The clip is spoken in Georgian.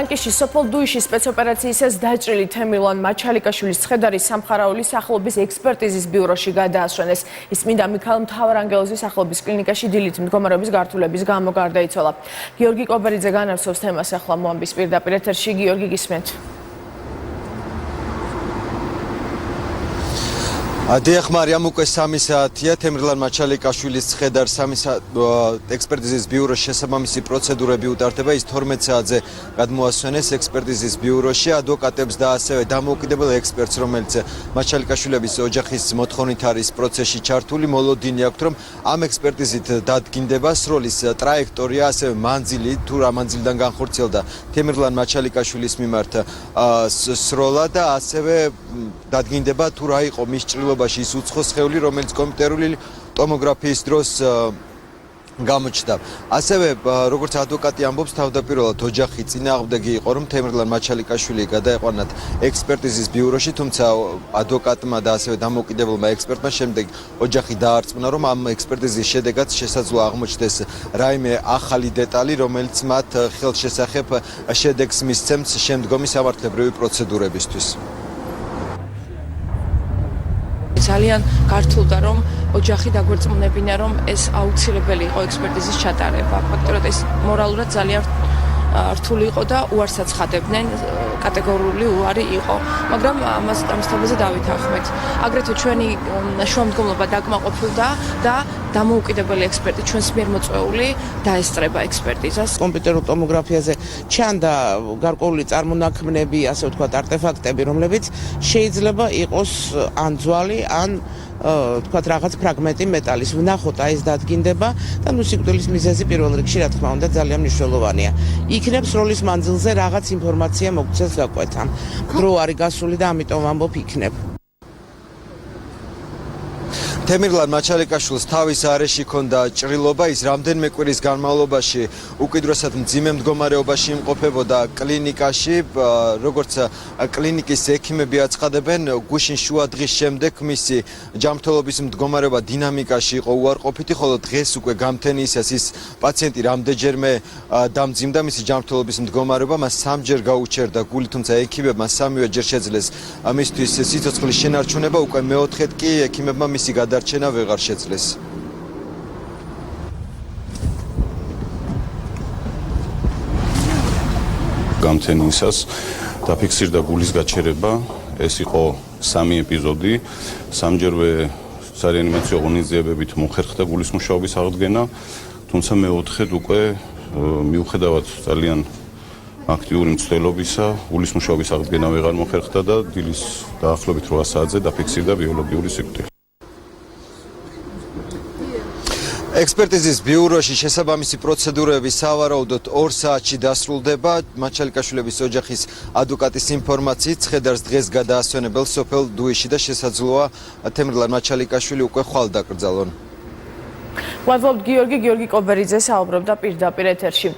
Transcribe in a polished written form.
Ანკიში სოფელ დუიშის სპეცოპერაციისას დაჭრილი თემილან მაჩალიკაშვილის ცხედარი სამხარაულის სახელობის ექსპერტიზის ბიუროში გადაასვენეს. ის მინდა მიქაელ მთავარანგელოზის სახელობის კლინიკაში დილით მდგომარეობის გართულების გამო გარდაიცვალა. გიორგი კობერიძე განავსოს თემას ახლა მოამბის პირდაპირ ეთერში. გიორგი, გისმენთ. დიახ, მარიამ, უკვე 3 საათია თემრილან მაჩალიკაშვილის ცხედარ ექსპერტიზის ბიუროს შესაბამისი პროცედურები უტარდება. ის 12 საათზე გადმოასვენეს ექსპერტიზის ბიუროში ადვოკატებს და ასევე დამოუკიდებელ ექსპერტს, რომელიც მაჩალიკაშვილების ოჯახის მოთხოვნით არის პროცესში ჩართული. მოლოდინი აქვთ, რომ ამ ექსპერტიზით დადგინდება სროლის ტრაექტორია, ასევე მანძილი, თუ რა მანძილიდან განხორციელდა თემრილან მაჩალიკაშვილის მიმართ სროლა და ასევე დადგინდება თუ რა იყო მის ჭრილობაში ის უცხო სხეული, რომელიც კომპიუტერული ტომოგრაფიის დროს გამოჩნდა. ასევე როგორც ადვოკატი ამბობს, თავდაპირველად ოჯახი წინააღმდეგი იყო, რომ თემრილან მაჩალიკაშვილი გადაეყვანათ ექსპერტიზის ბიუროში, თუმცა ადვოკატმა და ასევე დამოუკიდებელმა ექსპერტმა შემდეგ ოჯახი დაარწმუნა, რომ ამ ექსპერტიზის შედეგად შესაძლოა აღმოჩნდეს რაიმე ახალი დეტალი, რომელიც მათ ხელშესახებ შედეგს მისცემს შემდგომი სამართლებრივი პროცედურებისთვის. ძალიან გართულდა, რომ ოჯახი დაგვერწმუნებინა, რომ ეს აუცილებელი იყო ექსპერტიზის ჩატარება. ფაქტორად ეს მორალურად ძალიან რთული იყო და უარსაც ხადებდნენ, კატეგორიული უარი იყო. მაგრამ ამასთანავე დავითანხმეთ. აგრეთვე ჩვენი შუამდგომლობა დაკმაყოფილდა და დამოუკიდებელი ექსპერტი ჩვენს მიერ მოწვეული დაესწრება ექსპერტიზას. კომპიუტერულ ტომოგრაფიაზე ჩანდა გარკვეული წარმონაქმნები, ასე ვთქვათ, არტეფაქტები, რომლებიც შეიძლება იყოს ან ძვალი, ან თქვათ რაღაც ფრაგმენტი მეტალის. ვნახოთ, აი ეს დადგინდება და ნუ სიკვდილის მიზეზი პირველ რიგში, რა თქმა უნდა, ძალიან მნიშვნელოვანია. იქნებ სროლის მანძილზე რაღაც ინფორმაცია მოგცეს გაკვეთა. დრო არის გასული და ამიტომ ამბობ იქნებ. თემრილან მაჩალიკაშვილს თავის არეში ჰქონდა ჭრილობა, ის რამდენიმე კვირის განმავლობაში უკიდურესად მძიმე მდგომარეობაში იმყოფებოდა კლინიკაში. როგორც კლინიკის ექიმები აცხადებენ, გუშინ შუა დღის შემდეგ მისი ჯანმრთელობის მდგომარეობა დინამიკაში იყო უარყოფითი, ხოლო დღეს უკვე გამთენიისას ის პაციენტი რამდენჯერმე დამძიმდა, მისი ჯანმრთელობის მდგომარეობა მას 3ჯერ გაუჩერდა გული, თუმცა ექიმებმა 3-ვე ჯერ შეძლეს მისთვის სიცოცხლის შენარჩუნება, უკვე მეოთხედ კი ექიმებმა მისი გადარჩენა ვეღარ შეძლეს. გამთენიისას დაფიქსირდა გულის გაჩერება, ეს იყო 3 ეპიზოდი, 3ჯერვე სარეანიმაციო ღონისძიებებით მოხერხდა გულის მუშაობის აღდგენა, თუმცა მეოთხედ უკვე მიუხედავად ძალიან აქტიური მცდელობისა, გულის მუშაობის აღდგენა ვეღარ მოხერხდა და დილის დაახლოებით 8 საათზე დაფიქსირდა ბიოლოგიური სიკვდილი. ექსპერტიზის ბიუროში შესაბამისი პროცედურები სავარაუდოდ 2 საათში დასრულდება. მაჩალიკაშვილების ოჯახის ადვოკატის ინფორმაციით, ცხედარს დღეს გადაასვენებელ სოფელ დუიში და შესაძლოა თემრილან მაჩალიკაშვილი უკვე ხვალ დაკრძალონ. მადლობთ გიორგი კობერიძე საუბრობდა პირდაპირ ეთერში.